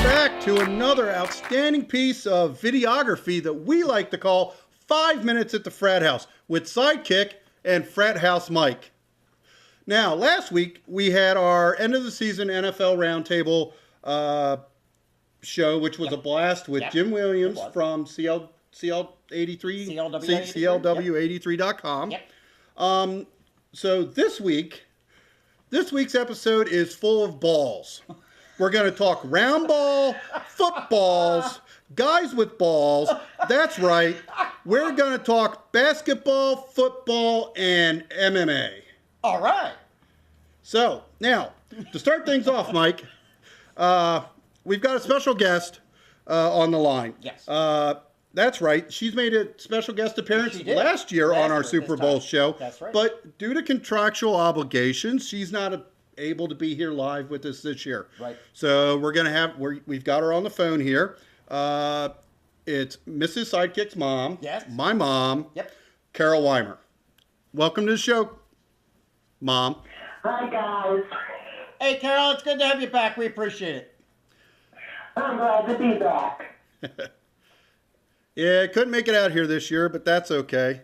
back to another outstanding piece of videography that we like to call 5 Minutes at the Frat House with Sidekick and Frat House Mike. Now, last week we had our end of the season NFL Roundtable show, which was a blast with Jim Williams from CLW83.com. So this week's episode is full of balls. We're going to talk round ball, footballs, guys with balls. That's right. We're going to talk basketball, football, and MMA. All right. So, now, to start things off, Mike, we've got a special guest on the line. Yes. That's right. She's made a special guest appearance last year on our Super Bowl show. That's right. But due to contractual obligations, she's not able to be here live with us this year. Right. So we've got her on the phone here. It's Mrs. Sidekick's mom. Yes. My mom. Yep. Carol Weimer. Welcome to the show, Mom. Hi, guys. Hey, Carol, it's good to have you back. We appreciate it. I'm glad to be back. Yeah, couldn't make it out here this year, but that's okay.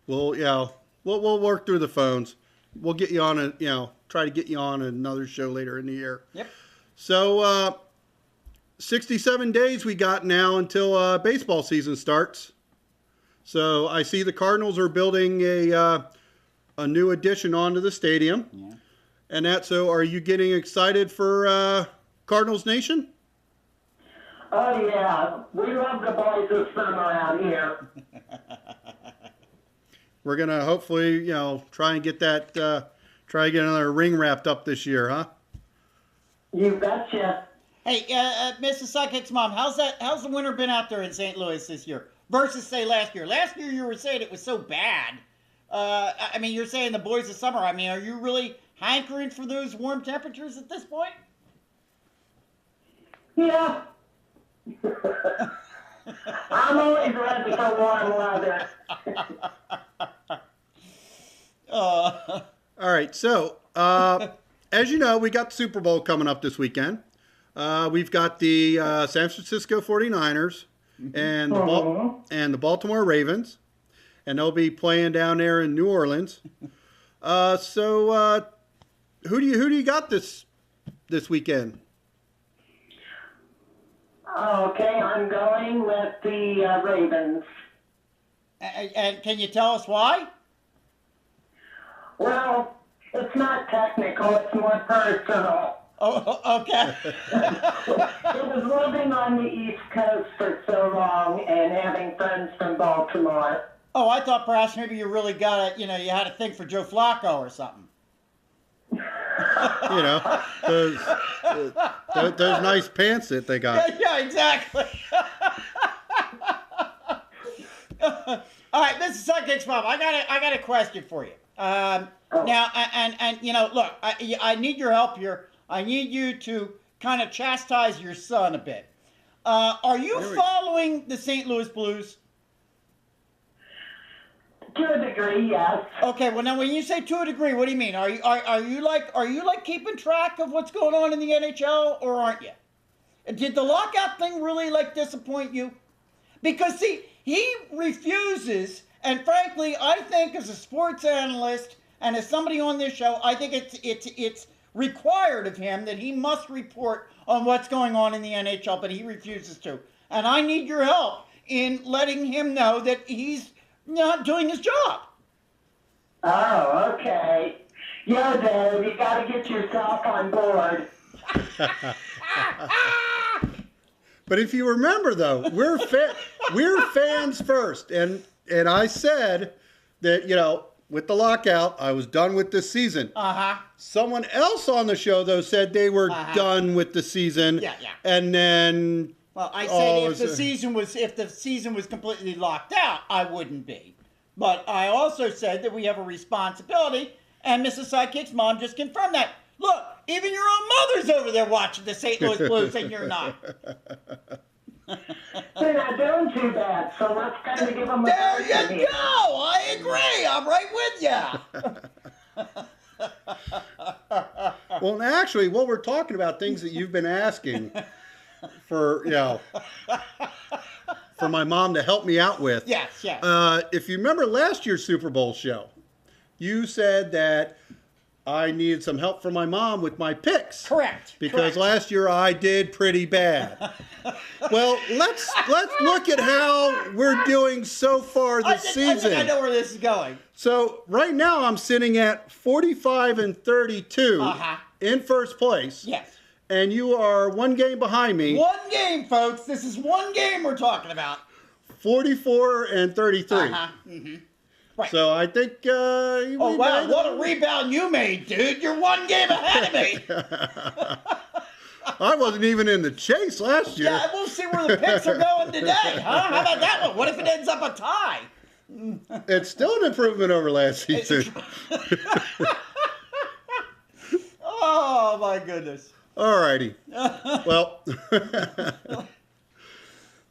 We'll work through the phones. We'll get you on try to get you on another show later in the year. Yep. So, 67 days we got now until baseball season starts. So I see the Cardinals are building a new addition onto the stadium. Yeah. And so are you getting excited for Cardinals Nation? Oh, yeah. We love the boys of summer out here. We're going to hopefully, try and get another ring wrapped up this year, huh? You betcha. Hey, Mrs. Sidekick's mom, how's the winter been out there in St. Louis this year versus, say, last year? Last year you were saying it was so bad. You're saying the boys of summer. Are you really hankering for those warm temperatures at this point? Yeah. I'm always ready for warm weather. All right, so as you know, we got the Super Bowl coming up this weekend. We've got the San Francisco 49ers and the Baltimore Ravens, and they'll be playing down there in New Orleans. So who do you got this weekend? Okay, I'm going with the Ravens. And can you tell us why? Well, it's not technical, it's more personal. Oh, okay. It was living on the East Coast for so long and having friends from Baltimore. Oh, I thought perhaps maybe you really you had a thing for Joe Flacco or something. Those nice pants that they got. Yeah, exactly. All right, Mrs. Sidekick's mom, I got a question for you. Now, and look, I need your help here. I need you to kind of chastise your son a bit. Are you following the St. Louis Blues? To a degree, yes. Okay, well now when you say to a degree, what do you mean? Are you like keeping track of what's going on in the NHL, or aren't you? Did the lockout thing really disappoint you? Because see, he refuses, and frankly, I think as a sports analyst and as somebody on this show, I think it's required of him that he must report on what's going on in the NHL, but he refuses to. And I need your help in letting him know that he's not doing his job. Oh, okay. Yeah, Dave, you got to get yourself on board. But if you remember, though, we're fans first, and I said that with the lockout, I was done with this season. Someone else on the show, though, said they were done with the season. Yeah. And then. Well, I said if the season was completely locked out, I wouldn't be. But I also said that we have a responsibility, and Mrs. Sidekick's mom just confirmed that. Look, even your own mother's over there watching the St. Louis Blues, and you're not. They're not doing too bad, so let's kind of give them a There you go. I agree. I'm right with you. Well, actually, what we're talking about, things that you've been asking. for for my mom to help me out with. Yes, yes. If you remember last year's Super Bowl show, you said that I needed some help from my mom with my picks. Correct. Because correct. last year I did pretty bad. Well, let's look at how we're doing so far this season. I think I know where this is going. So right now I'm sitting at 45-32 in first place. Yes. And you are one game behind me. One game, folks. This is one game we're talking about. 44-33. Mm-hmm. Right. So I think. Oh wow! What a rebound you made, dude! You're one game ahead of me. I wasn't even in the chase last year. Yeah, we'll see where the picks are going today, huh? How about that one? What if it ends up a tie? It's still an improvement over last season. Oh my goodness. Alrighty. Well,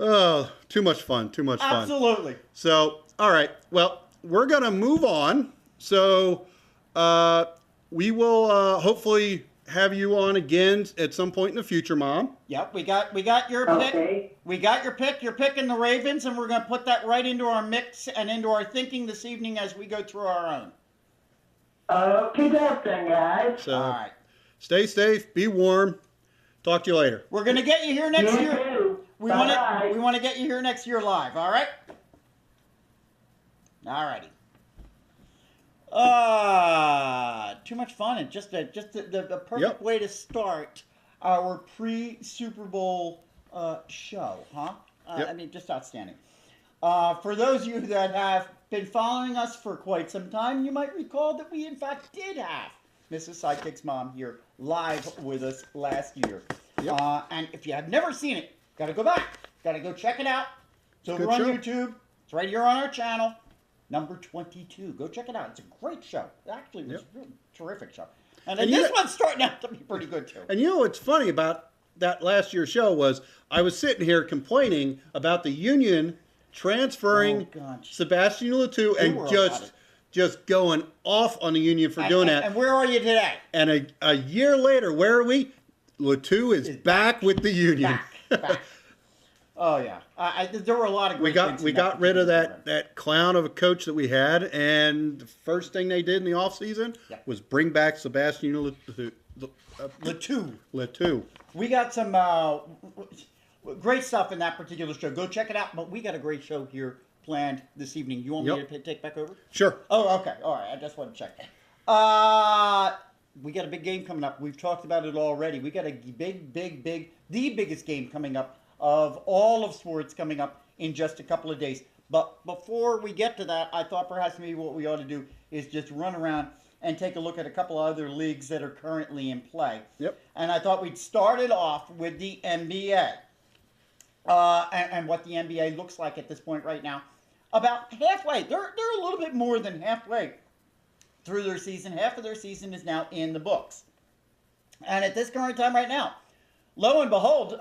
oh, too much fun. Too much fun. Absolutely. So, all right. Well, we're gonna move on. So, we will hopefully have you on again at some point in the future, Mom. Yep, we got your pick. We got your pick. You're picking the Ravens, and we're gonna put that right into our mix and into our thinking this evening as we go through our own. Okay, then, guys. So, all right. Stay safe. Be warm. Talk to you later. We're gonna get you here next year. Too. We want to get you here next year live. All right. All righty. Too much fun and just the perfect way to start our pre-Super Bowl show, huh? I mean, just outstanding. For those of you that have been following us for quite some time, you might recall that we in fact did have Mrs. Sidekick's mom here live with us last year. Yep. And if you have never seen it, got to go back. Got to go check it out. It's over on YouTube. It's right here on our channel. Number 22. Go check it out. It's a great show. Actually, it was a really terrific show. And this one's starting out to be pretty good, too. And you know what's funny about that last year's show was I was sitting here complaining about the union transferring Sebastian Letou and just going off on the union for doing that. And where are you today? And a year later, where are we? Letou is back with the union. Back. Oh yeah, there were a lot of great things. We got rid of that clown of a coach that we had, and the first thing they did in the offseason was bring back Sebastian Letou. We got some great stuff in that particular show. Go check it out. But we got a great show here planned this evening. You want me to take back over? Sure. Oh, okay. All right. I just want to check. We got a big game coming up. We've talked about it already. We got a the biggest game coming up of all of sports coming up in just a couple of days. But before we get to that, I thought perhaps maybe what we ought to do is just run around and take a look at a couple of other leagues that are currently in play. Yep. And I thought we'd start it off with the NBA. And what the NBA looks like at this point right now. About halfway. They're a little bit more than halfway through their season. Half of their season is now in the books. And at this current time right now, lo and behold,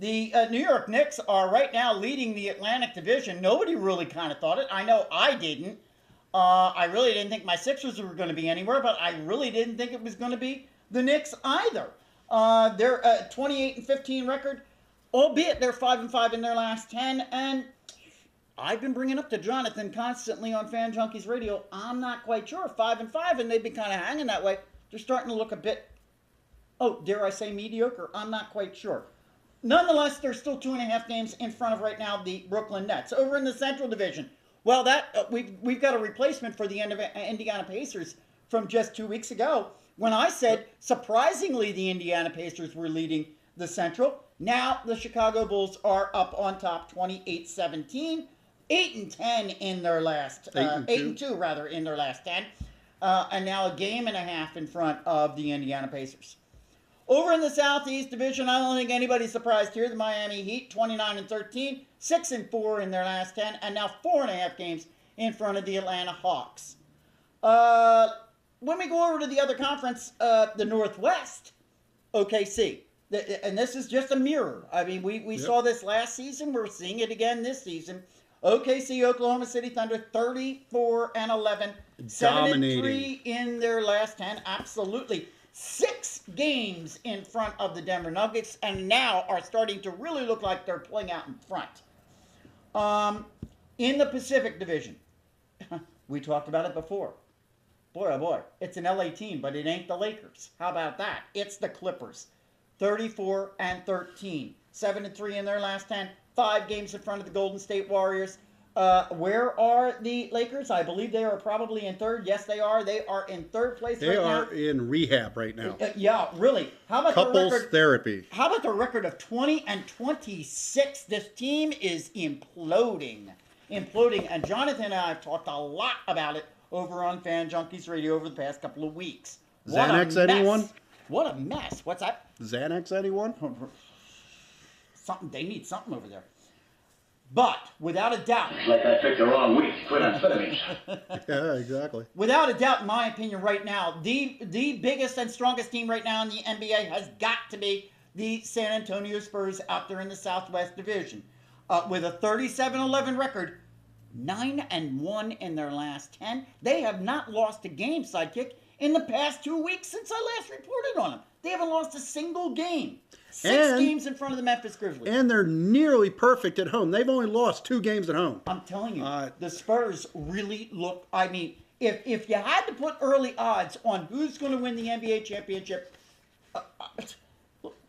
the New York Knicks are right now leading the Atlantic Division. Nobody really kind of thought it. I know I didn't. I really didn't think my Sixers were going to be anywhere, but I really didn't think it was going to be the Knicks either. They're a 28-15 record, albeit they're 5-5 in their last 10. And I've been bringing up to Jonathan constantly on Fan Junkies Radio. I'm not quite sure. 5-5, and they've been kind of hanging that way. They're starting to look a bit, dare I say mediocre? I'm not quite sure. Nonetheless, they're still 2.5 games in front of right now the Brooklyn Nets. Over in the Central Division, well, we've got a replacement for the Indiana Pacers from just 2 weeks ago when I said, surprisingly, the Indiana Pacers were leading the Central. Now the Chicago Bulls are up on top, 28-17, 8-10 in their last 8-2 in their last 10, and now a game and a half in front of the Indiana Pacers. Over in the Southeast Division, I don't think anybody's surprised here. The Miami Heat, 29-13, 6-4 in their last 10, and now 4.5 games in front of the Atlanta Hawks. When we go over to the other conference, the Northwest, OKC. And this is just a mirror. I mean, we saw this last season. We're seeing it again this season. OKC, Oklahoma City Thunder, 34-11, 7-3 in their last 10. Absolutely. 6 games in front of the Denver Nuggets, and now are starting to really look like they're playing out in front. In the Pacific Division, we talked about it before. Boy, oh boy, it's an LA team, but it ain't the Lakers. How about that? It's the Clippers. 34-13. 7-3 in their last 10. 5 games in front of the Golden State Warriors. Where are the Lakers? I believe they are probably in third. Yes, they are. They are in third place right now. They are in rehab right now. Yeah, really. How about Couples the record? therapy. How about the record of 20-26? This team is imploding. And Jonathan and I have talked a lot about it over on Fan Junkies Radio over the past couple of weeks. Xanax, anyone? What a mess. What's that? Xanax, anyone? Something. They need something over there. But, without a doubt... It's like I picked the wrong week to quit amphetamines. Yeah, exactly. Without a doubt, in my opinion, right now, the biggest and strongest team right now in the NBA has got to be the San Antonio Spurs out there in the Southwest Division. With a 37-11 record, 9-1 in their last 10. They have not lost a game, Sidekick, in the past 2 weeks since I last reported on them. They haven't lost a single game. 6 games in front of the Memphis Grizzlies. And they're nearly perfect at home. They've only lost 2 games at home. I'm telling you, the Spurs really look... I mean, if you had to put early odds on who's going to win the NBA championship,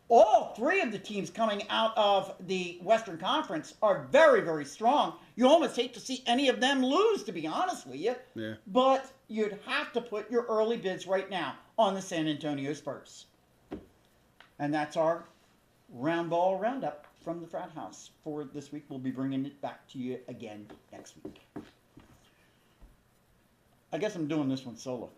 all 3 of the teams coming out of the Western Conference are very, very strong. You almost hate to see any of them lose, to be honest with you. Yeah. But you'd have to put your early bids right now on the San Antonio Spurs. And that's our round ball roundup from the Frat House for this week. We'll be bringing it back to you again next week. I guess I'm doing this one solo.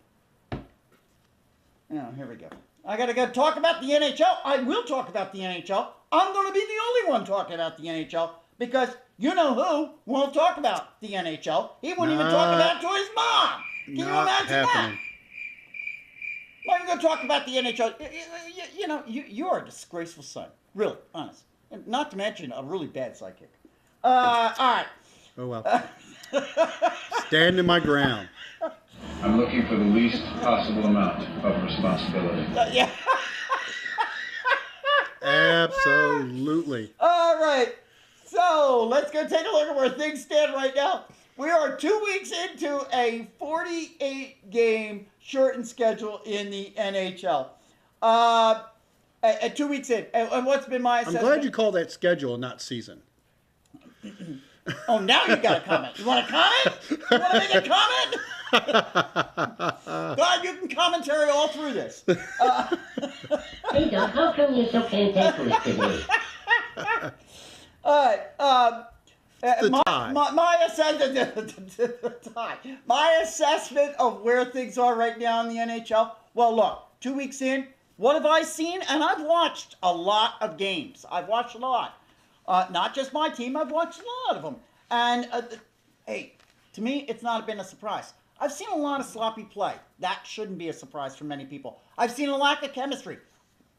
Now, here we go. I got to go talk about the NHL. I will talk about the NHL. I'm going to be the only one talking about the NHL because you know who won't talk about the NHL. He wouldn't even talk about it to his mom. Can you imagine that? Why are you going to talk about the NHL? You know, you are a disgraceful son. Really, honest. And not to mention a really bad sidekick. All right. Oh, well. Standing my ground. I'm looking for the least possible amount of responsibility. Yeah. Absolutely. All right. So let's go take a look at where things stand right now. We are 2 weeks into a 48-game shortened schedule in the NHL. 2 weeks in. And what's been my assessment? I'm glad you call that schedule and not season. Oh, now you got a comment. You want a comment? You want to make a comment? God, you can commentary all through this. Hey, Doc, how come you're so cantankerous today? All right. My assessment of where things are right now in the NHL. Well, look, 2 weeks in, what have I seen? And I've watched a lot of games. I've watched a lot. Not just my team. I've watched a lot of them. And hey, to me, it's not been a surprise. I've seen a lot of sloppy play. That shouldn't be a surprise for many people. I've seen a lack of chemistry.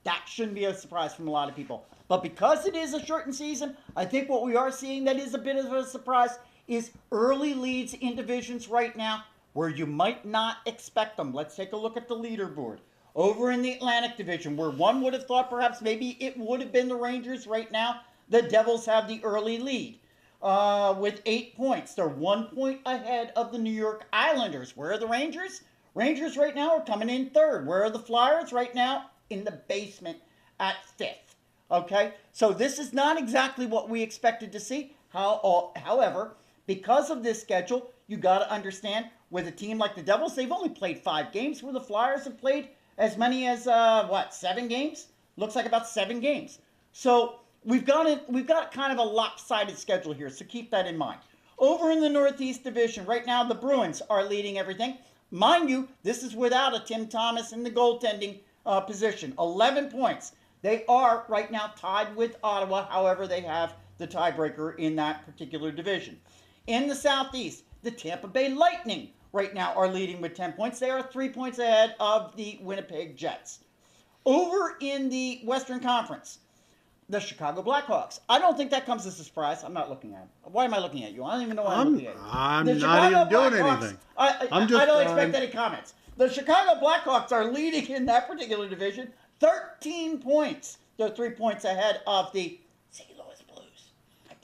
That shouldn't be a surprise from a lot of people. But because it is a shortened season, I think what we are seeing that is a bit of a surprise is early leads in divisions right now where you might not expect them. Let's take a look at the leaderboard. Over in the Atlantic Division, where one would have thought perhaps maybe it would have been the Rangers right now, the Devils have the early lead with 8 points. They're 1 point ahead of the New York Islanders. Where are the Rangers? Rangers right now are coming in third. Where are the Flyers right now? In the basement at fifth. Okay? So this is not exactly what we expected to see. However, because of this schedule, you got to understand with a team like the Devils, they've only played 5 games, where the Flyers have played as many as, 7 games? Looks like about 7 games. So we've got kind of a lopsided schedule here, so keep that in mind. Over in the Northeast Division, right now the Bruins are leading everything. Mind you, this is without a Tim Thomas in the goaltending position. 11 points. They are right now tied with Ottawa. However, they have the tiebreaker in that particular division. In the Southeast, the Tampa Bay Lightning right now are leading with 10 points. They are 3 points ahead of the Winnipeg Jets. Over in the Western Conference, the Chicago Blackhawks. I don't think that comes as a surprise. I'm not looking at them. Why am I looking at you? I don't even know why I'm looking at you. I'm not even doing anything. I don't expect any comments. The Chicago Blackhawks are leading in that particular division, 13 points. They're 3 points ahead of the St. Louis Blues.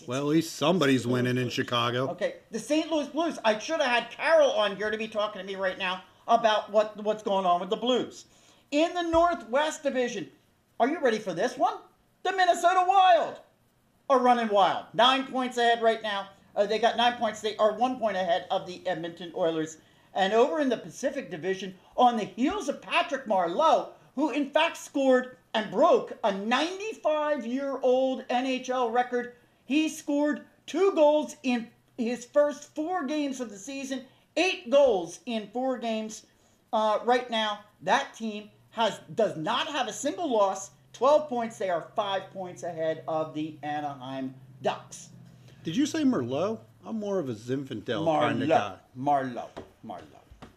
Well, at least somebody's winning in Chicago. Okay, the St. Louis Blues. I should have had Carol on here to be talking to me right now about what's going on with the Blues. In the Northwest Division, are you ready for this one? The Minnesota Wild are running wild. 9 points ahead right now. They got 9 points. They are 1 point ahead of the Edmonton Oilers. And over in the Pacific Division, on the heels of Patrick Marleau, who in fact scored and broke a 95-year-old NHL record. He scored 2 goals in his first 4 games of the season, 8 goals in 4 games. Right now, that team does not have a single loss. 12 points. They are 5 points ahead of the Anaheim Ducks. Did you say Merlot? I'm more of a Zinfandel kind of guy. Marleau.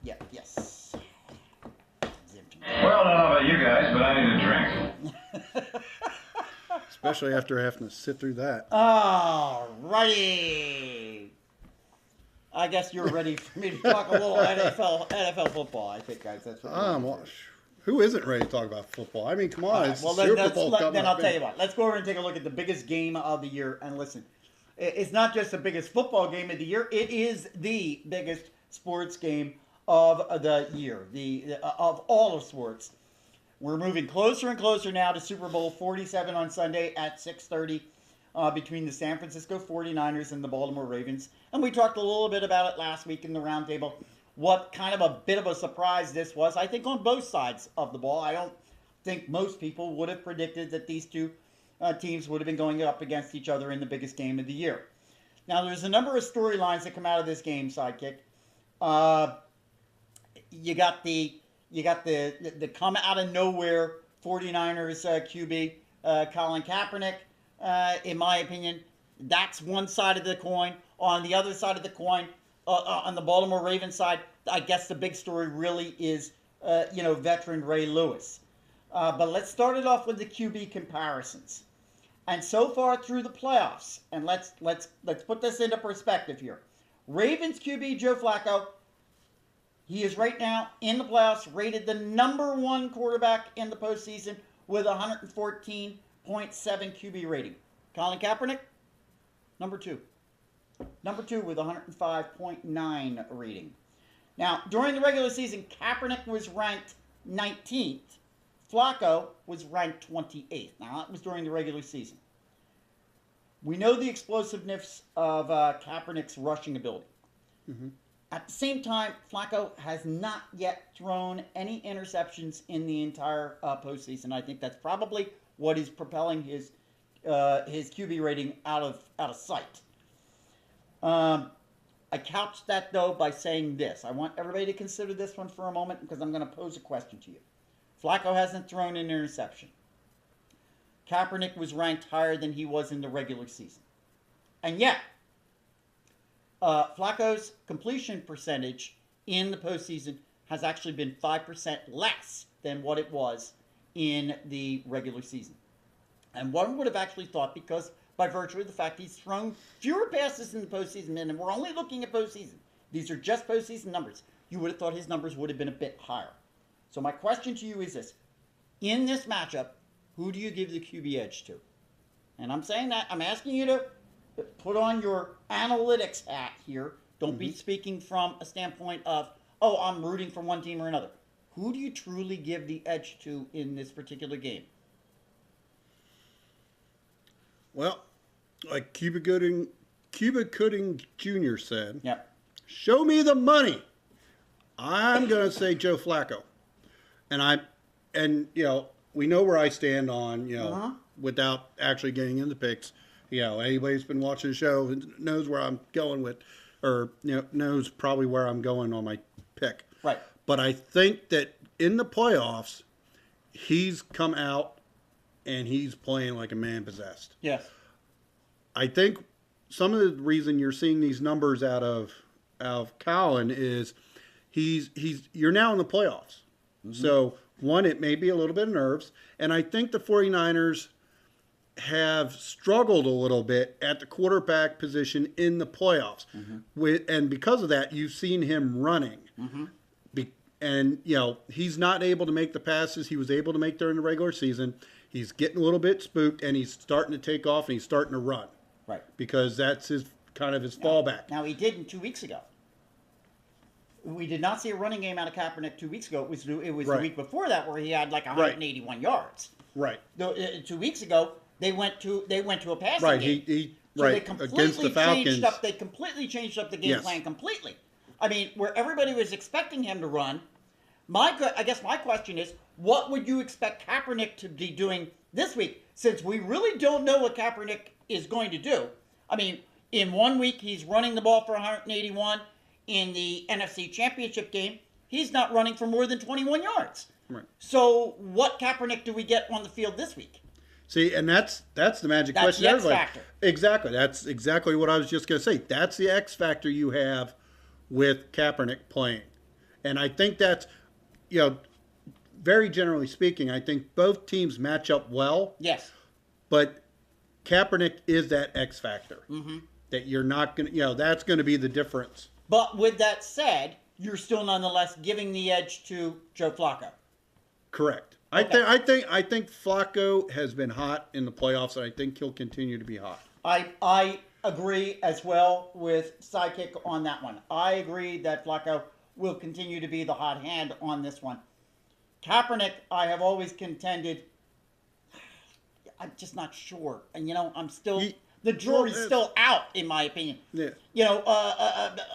Yeah, yes. Zinfandel. Well, I don't know about you guys, but I need a drink. Especially after having to sit through that. Alrighty. I guess you're ready for me to talk a little NFL football. I think, guys, that's what who isn't ready to talk about football? I mean, come on. It's well, Super Bowl then I'll tell you what. Let's go over and take a look at the biggest game of the year. And listen, it's not just the biggest football game of the year. It is the biggest sports game of the year, of all of sports. We're moving closer and closer now to Super Bowl 47 on Sunday at 6:30 between the San Francisco 49ers and the Baltimore Ravens. And we talked a little bit about it last week in the roundtable. What kind of a bit of a surprise this was, I think, on both sides of the ball. I don't think most people would have predicted that these two teams would have been going up against each other in the biggest game of the year. Now, there's a number of storylines that come out of this game, Sidekick. You got the come out of nowhere 49ers QB, Colin Kaepernick. In my opinion, that's one side of the coin. On the other side of the coin, on the Baltimore Ravens side, I guess the big story really is, veteran Ray Lewis. But let's start it off with the QB comparisons. And so far through the playoffs, and let's put this into perspective here. Ravens QB Joe Flacco, he is right now in the playoffs, rated the number 1 quarterback in the postseason with 114.7 QB rating. Colin Kaepernick, number 2. Number 2 with 105.9 rating. Now, during the regular season, Kaepernick was ranked 19th. Flacco was ranked 28th. Now, that was during the regular season. We know the explosiveness of Kaepernick's rushing ability. Mm-hmm. At the same time, Flacco has not yet thrown any interceptions in the entire postseason. I think that's probably what is propelling his QB rating out of sight. I couched that, though, by saying this. I want everybody to consider this one for a moment because I'm going to pose a question to you. Flacco hasn't thrown an interception. Kaepernick was ranked higher than he was in the regular season. And yet, Flacco's completion percentage in the postseason has actually been 5% less than what it was in the regular season. And one would have actually thought, because by virtue of the fact he's thrown fewer passes in the postseason, and we're only looking at postseason. These are just postseason numbers. You would have thought his numbers would have been a bit higher. So my question to you is this. In this matchup, who do you give the QB edge to? And I'm saying that, I'm asking you to put on your analytics hat here. Don't be speaking from a standpoint of, I'm rooting for one team or another. Who do you truly give the edge to in this particular game? Well, like Cuba Gooding Jr. said, Yep. Show me the money. I'm going to say Joe Flacco. And we know where I stand on, without actually getting into picks. Anybody who's been watching the show knows where I'm going with, or, knows probably where I'm going on my pick. Right. But I think that in the playoffs, he's come out and he's playing like a man possessed. Yes. I think some of the reason you're seeing these numbers out of Colin is you're now in the playoffs. Mm-hmm. So, one, it may be a little bit of nerves. And I think the 49ers have struggled a little bit at the quarterback position in the playoffs. Mm-hmm. And because of that, you've seen him running. Mm-hmm. and he's not able to make the passes he was able to make during the regular season. He's getting a little bit spooked, and he's starting to take off, and he's starting to run. Right. Because that's his fallback. Now, he didn't 2 weeks ago. We did not see a running game out of Kaepernick 2 weeks ago. It was the week before that where he had like 181 yards. Right. 2 weeks ago, they went to a passing right. game. Right. They completely Against the Falcons. They completely changed up the game plan completely. I mean, where everybody was expecting him to run, I guess my question is, what would you expect Kaepernick to be doing this week? Since we really don't know what Kaepernick is going to do. I mean, in 1 week, he's running the ball for 181. In the NFC Championship game, he's not running for more than 21 yards. Right. So what Kaepernick do we get on the field this week? See, and that's the magic question. That's the X factor. Exactly. That's exactly what I was just going to say. That's the X factor you have with Kaepernick playing. And I think that's, very generally speaking, I think both teams match up well. Yes. But Kaepernick is that X factor. Mm-hmm. That you're not going to, that's going to be the difference. But with that said, you're still nonetheless giving the edge to Joe Flacco. Correct. Okay. I think Flacco has been hot in the playoffs, and I think he'll continue to be hot. I agree as well with Sidekick on that one. I agree that Flacco will continue to be the hot hand on this one. Kaepernick, I have always contended, I'm just not sure. And, I'm still... The jury's still out, in my opinion. Yeah.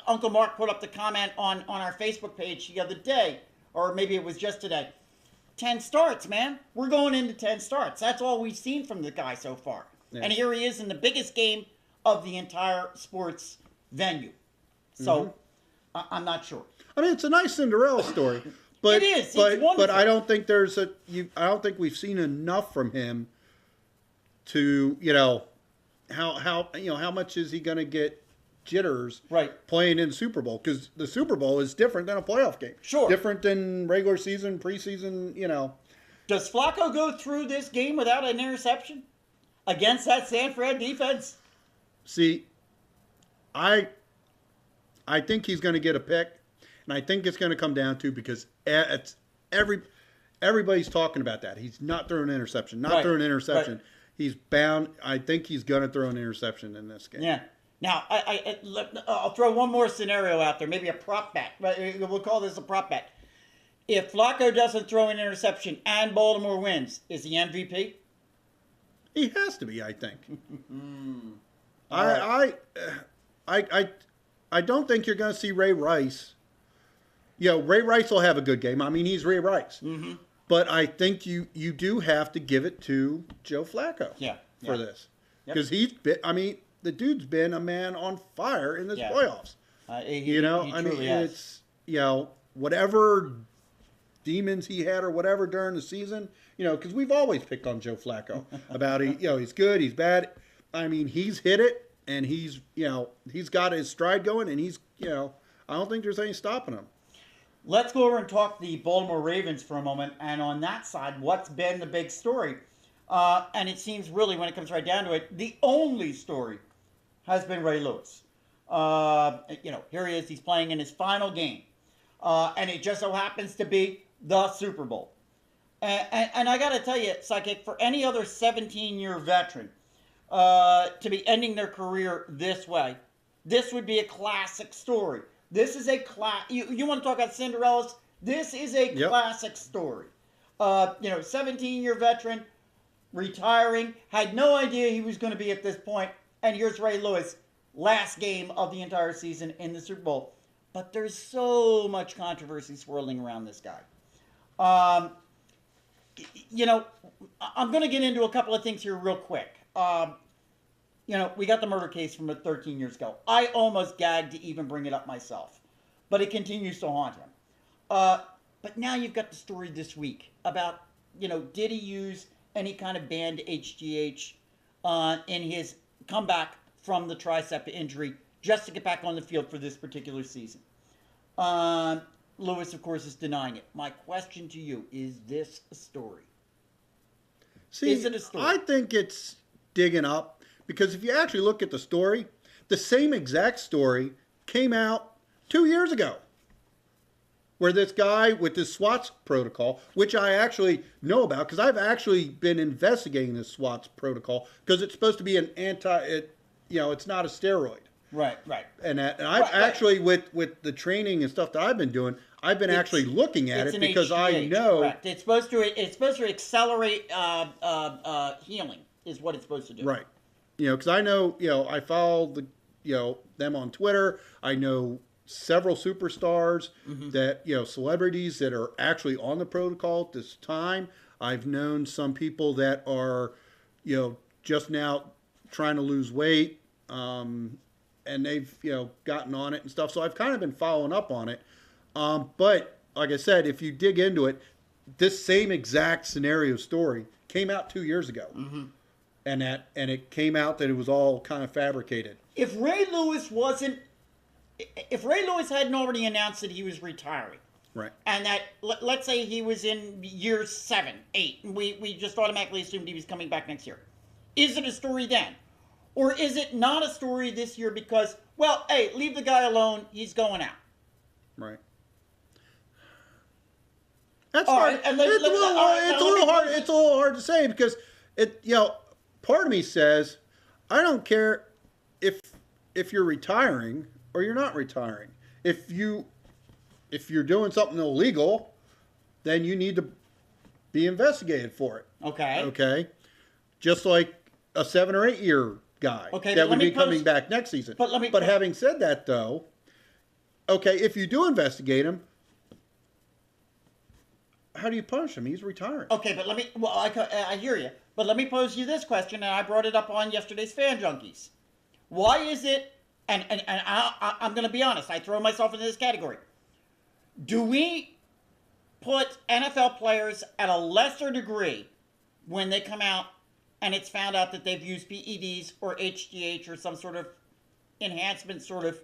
Uncle Mark put up the comment on our Facebook page the other day, or maybe it was just today. 10 starts, man. We're going into 10 starts. That's all we've seen from the guy so far. Yeah. And here he is in the biggest game of the entire sports venue. So, I'm not sure. I mean, it's a nice Cinderella story. But, it is. It's wonderful. But I don't think I don't think we've seen enough from him to, how much is he going to get jitters playing in Super Bowl? Because the Super Bowl is different than a playoff game. Sure. Different than regular season, preseason, Does Flacco go through this game without an interception against that San Fran defense? See, I think he's going to get a pick, and I think it's going to come down to, because it's everybody's talking about that. He's not throwing an interception. Right. He's bound. I think he's going to throw an interception in this game. Yeah. Now, I'll throw one more scenario out there, maybe a prop bet. We'll call this a prop bet. If Flacco doesn't throw an interception and Baltimore wins, is he MVP? He has to be, I think. I don't think you're going to see Ray Rice. Ray Rice will have a good game. I mean, he's Ray Rice. Mm-hmm. But I think you do have to give it to Joe Flacco for this. Because he's been, the dude's been a man on fire in this playoffs. He truly has. It's, whatever demons he had or whatever during the season, because we've always picked on Joe Flacco about he's good, he's bad. I mean, he's hit it, and he's got his stride going, and he's, I don't think there's any stopping him. Let's go over and talk the Baltimore Ravens for a moment. And on that side, what's been the big story? And it seems really, when it comes right down to it, the only story has been Ray Lewis. Here he is. He's playing in his final game. And it just so happens to be the Super Bowl. And I got to tell you, Sidekick, for any other 17-year veteran to be ending their career this way, this would be a classic story. This is a you want to talk about Cinderellas? This is a classic story. 17-year veteran, retiring, had no idea he was going to be at this point, and here's Ray Lewis, last game of the entire season in the Super Bowl. But there's so much controversy swirling around this guy. I'm going to get into a couple of things here real quick. We got the murder case from 13 years ago. I almost gagged to even bring it up myself. But it continues to haunt him. But now you've got the story this week about, did he use any kind of banned HGH in his comeback from the tricep injury just to get back on the field for this particular season? Lewis, of course, is denying it. My question to you, is this a story? See, is it a story? I think it's digging up. Because if you actually look at the story, the same exact story came out 2 years ago. where this guy with this SWATs protocol, which I actually know about because I've actually been investigating this SWATs protocol because it's supposed to be an it's not a steroid. Right. And I've actually, with the training and stuff that I've been doing, I've been actually looking at it because I know. Correct. It's supposed to accelerate healing is what it's supposed to do. Right. Because I know, I follow them on Twitter. I know several superstars that, celebrities that are actually on the protocol at this time. I've known some people that are, just now trying to lose weight. And they've, gotten on it and stuff. So I've kind of been following up on it. But like I said, if you dig into it, this same exact scenario story came out 2 years ago. And it came out that it was all kind of fabricated. If Ray Lewis hadn't already announced that he was retiring, right, and that let's say he was in year 7, 8, and we just automatically assumed he was coming back next year, is it a story then? Or is it not a story this year because, well, hey, leave the guy alone, he's going out? Right. That's all hard. Right, It's a little hard. It's a little hard to say because part of me says, I don't care if you're retiring or you're not retiring. If you're doing something illegal, then you need to be investigated for it. Okay. Okay. Just like a 7 or 8 year guy that would be coming back next season. But having said that, though, okay, if you do investigate him, how do you punish him? He's retiring. Okay, but I hear you. But let me pose you this question, and I brought it up on yesterday's Fan Junkies. Why is it, and I'm going to be honest, I throw myself into this category. Do we put NFL players at a lesser degree when they come out and it's found out that they've used PEDs or HGH or some sort of enhancement sort of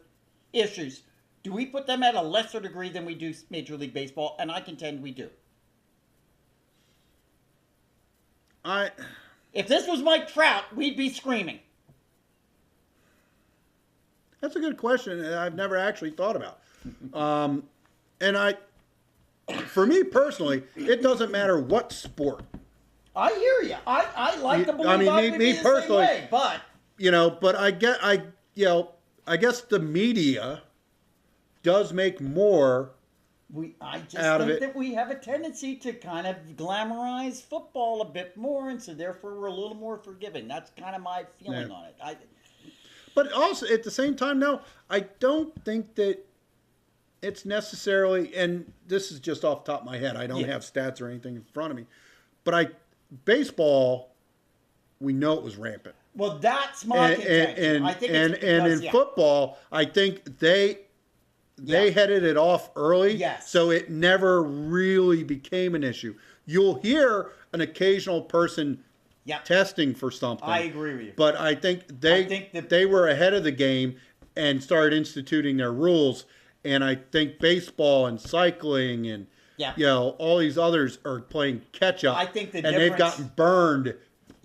issues? Do we put them at a lesser degree than we do Major League Baseball? And I contend we do. If this was Mike Trout, we'd be screaming. That's a good question that I've never actually thought about. For me personally, it doesn't matter what sport. I hear you. I like to believe me personally, same way, but but I guess the media does make more I just out of think it. that we have a tendency to kind of glamorize football a bit more, and so therefore we're a little more forgiving. That's kind of my feeling on it. But also at the same time, no, I don't think that it's necessarily, and this is just off the top of my head. I don't have stats or anything in front of me, but baseball, we know it was rampant. Well, that's my contention. I think it's because, in football, I think they headed it off early, so it never really became an issue. You'll hear an occasional person testing for something. I agree with you. But I think they were ahead of the game and started instituting their rules. And I think baseball and cycling and all these others are playing catch up. I think they've gotten burned.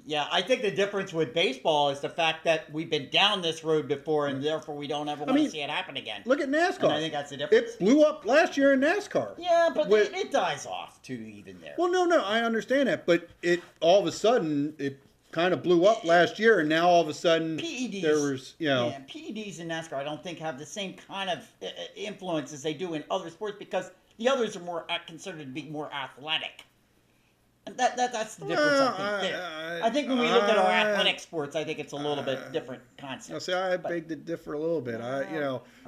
Yeah, I think the difference with baseball is the fact that we've been down this road before, and therefore we don't ever want to see it happen again. Look at NASCAR. And I think that's the difference. It blew up last year in NASCAR. Yeah, but it dies off too, even there. Well, no, I understand that, but it all of a sudden it kind of blew up last year, and now all of a sudden PEDs, there was PEDs in NASCAR I don't think have the same kind of influence as they do in other sports because the others are more considered to be more athletic. That's the difference, I think. I think when we look at our athletic sports, I think it's a little bit different concept. See, I beg to differ a little bit.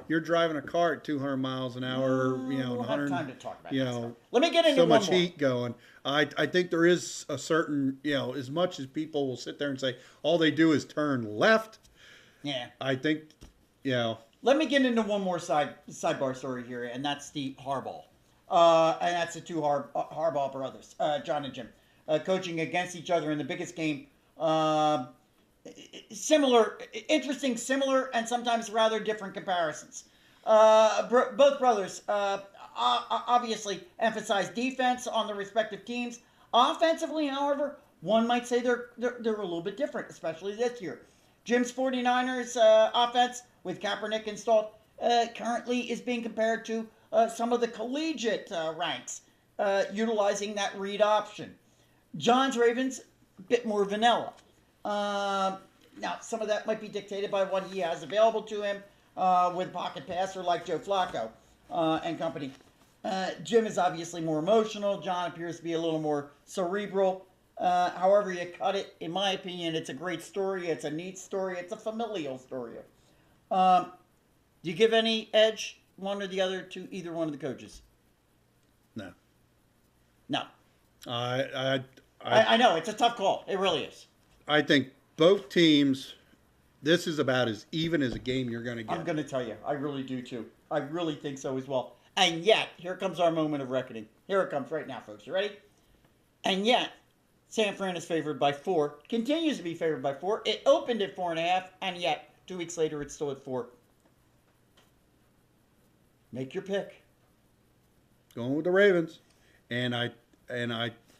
You're driving a car at 200 miles an hour, we'll 100. Have time to talk about NASCAR. Let me get into so one much more. heat going. I think there is a certain, as much as people will sit there and say all they do is turn left. Yeah. I think, Let me get into one more sidebar story here, and that's the Har-Bowl. And that's the two Har-Bowl brothers, John and Jim, coaching against each other in the biggest game. Interesting, similar, and sometimes rather different comparisons. Both brothers obviously emphasize defense on their respective teams. Offensively, however, one might say they're a little bit different, especially this year. Jim's 49ers offense with Kaepernick installed currently is being compared to some of the collegiate ranks utilizing that read option. John's Ravens, a bit more vanilla. Now, some of that might be dictated by what he has available to him with a pocket passer like Joe Flacco and company. Jim is obviously more emotional. John appears to be a little more cerebral. However you cut it, in my opinion, it's a great story. It's a neat story. It's a familial story. Do you give any edge, one or the other, to either one of the coaches? No. No. I know. It's a tough call. It really is. I think both teams, this is about as even as a game you're going to get. I'm going to tell you. I really do, too. I really think so as well. And yet, here comes our moment of reckoning. Here it comes right now, folks. You ready? And yet, San Fran is favored by 4. Continues to be favored by 4. It opened at 4.5, and yet 2 weeks later it's still at 4. Make your pick. Going with the Ravens, and I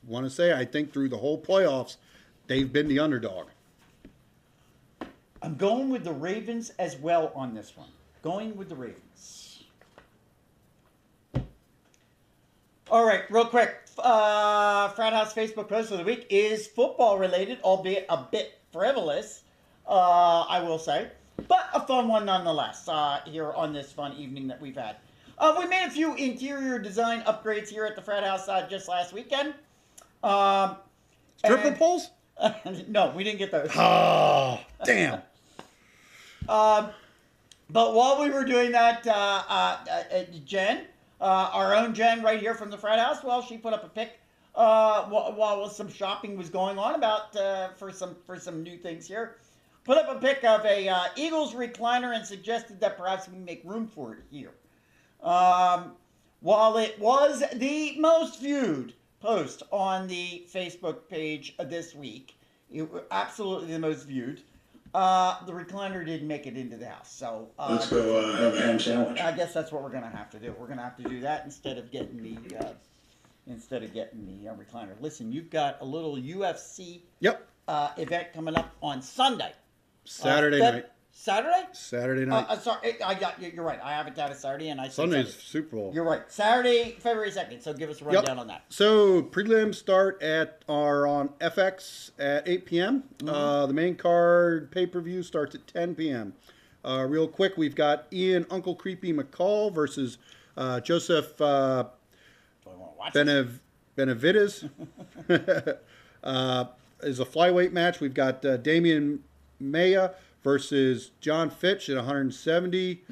want to say I think through the whole playoffs, they've been the underdog. I'm going with the Ravens as well on this one. Going with the Ravens. All right, real quick. Frat House Facebook post of the week is football related, albeit a bit frivolous, I will say. But a fun one nonetheless here on this fun evening that we've had. We made a few interior design upgrades here at the Frat House just last weekend. Stripper poles? No, we didn't get those. Oh, damn. But while we were doing that, Jen, our own Jen right here from the Frat House, well, she put up a pic while some shopping was going on about for some new things here. Put up a pic of a Eagles recliner and suggested that perhaps we make room for it here. While it was the most viewed post on the Facebook page this week, absolutely the most viewed, the recliner didn't make it into the house. So Let's go have a ham sandwich. I guess that's what we're gonna have to do. We're gonna have to do that instead of getting the recliner. Listen, you've got a little UFC event coming up on Sunday. Saturday night. Saturday? Saturday night. Sorry, you're right. I have it down as Saturday, and I said Sunday's Sunday. Super Bowl. You're right. Saturday, February 2nd. So give us a rundown on that. So prelims are on FX at 8 p.m. Mm-hmm. The main card pay-per-view starts at 10 p.m. Real quick, we've got Ian Uncle Creepy McCall versus Joseph Benavides. Is a flyweight match. We've got Damian Maya versus John Fitch at 170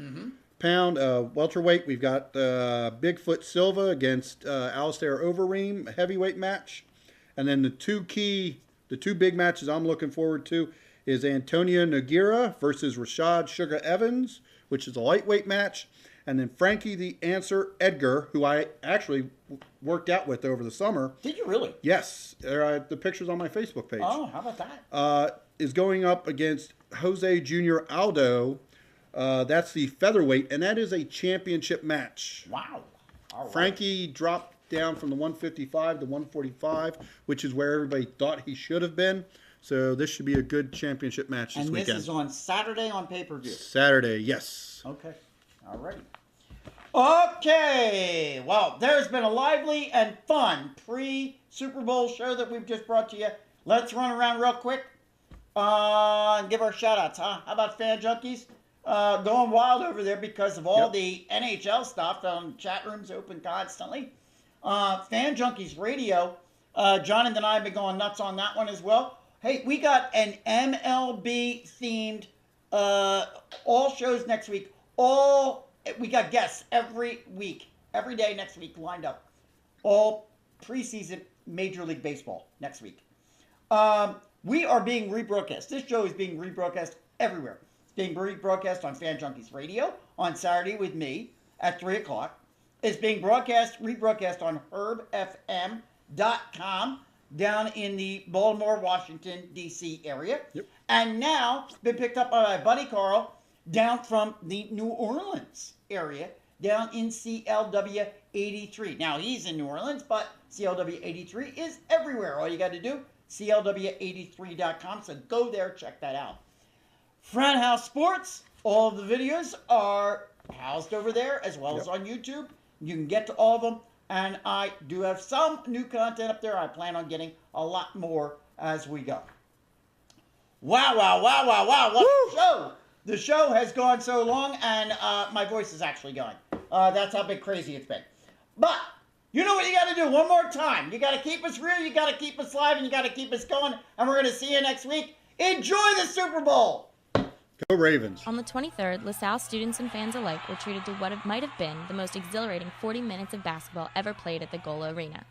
pound welterweight. We've got Bigfoot Silva against Alistair Overeem, heavyweight match. And then the two big matches I'm looking forward to is Antonio Nogueira versus Rashad Sugar Evans, which is a lightweight match. And then Frankie the Answer Edgar, who I actually worked out with over the summer. Did you really? Yes. The picture's on my Facebook page. Oh, how about that? Is going up against Jose Jr. Aldo. That's the featherweight, and that is a championship match. Wow. All right. Frankie dropped down from the 155 to 145, which is where everybody thought he should have been. So this should be a good championship match this weekend. And this is on Saturday on pay-per-view. Saturday, yes. Okay. All right. Okay. Well, there's been a lively and fun pre-Super Bowl show that we've just brought to you. Let's run around real quick and give our shout-outs, huh? How about Fan Junkies? Going wild over there because of all the NHL stuff. Chat rooms open constantly. Fan Junkies Radio. Jonathan and I have been going nuts on that one as well. Hey, we got an MLB-themed all shows next week. We got guests every week, every day next week lined up. All preseason Major League Baseball next week. We are being rebroadcast. This show is being rebroadcast everywhere. It's being rebroadcast on Fan Junkies Radio on Saturday with me at 3 o'clock. It's being rebroadcast on herbfm.com down in the Baltimore, Washington, D.C. area. Yep. And now it's been picked up by my buddy Carl down from the New Orleans area, down in CLW 83. Now, he's in New Orleans, but CLW 83 is everywhere. All you got to do, CLW83.com. So go there, check that out. Frat House Sports, all of the videos are housed over there, as well as on YouTube. You can get to all of them, and I do have some new content up there. I plan on getting a lot more as we go. Wow, what a show! The show has gone so long, and my voice is actually going. That's how big crazy it's been. But you know what you got to do one more time. You got to keep us real, you got to keep us live, and you got to keep us going. And we're going to see you next week. Enjoy the Super Bowl. Go Ravens. On the 23rd, LaSalle students and fans alike were treated to what might have been the most exhilarating 40 minutes of basketball ever played at the Gola Arena.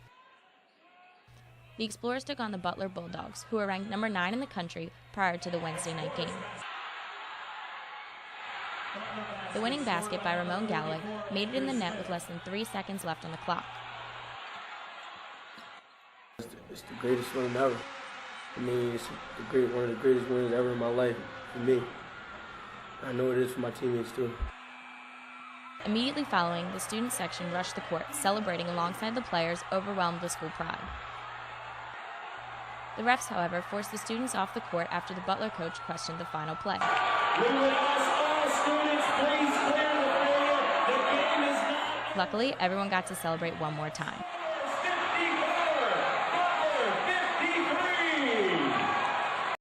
The Explorers took on the Butler Bulldogs, who were ranked number 9 in the country prior to the Wednesday night game. The winning basket by Ramon Galloway made it in the net with less than 3 seconds left on the clock. It's the greatest win ever. I mean, it's one of the greatest wins ever in my life for me. I know it is for my teammates too. Immediately following, the student section rushed the court, celebrating alongside the players overwhelmed with school pride. The refs, however, forced the students off the court after the Butler coach questioned the final play. We would ask all students, please clear the floor. The game is not... Luckily, everyone got to celebrate one more time. 54, Butler 53.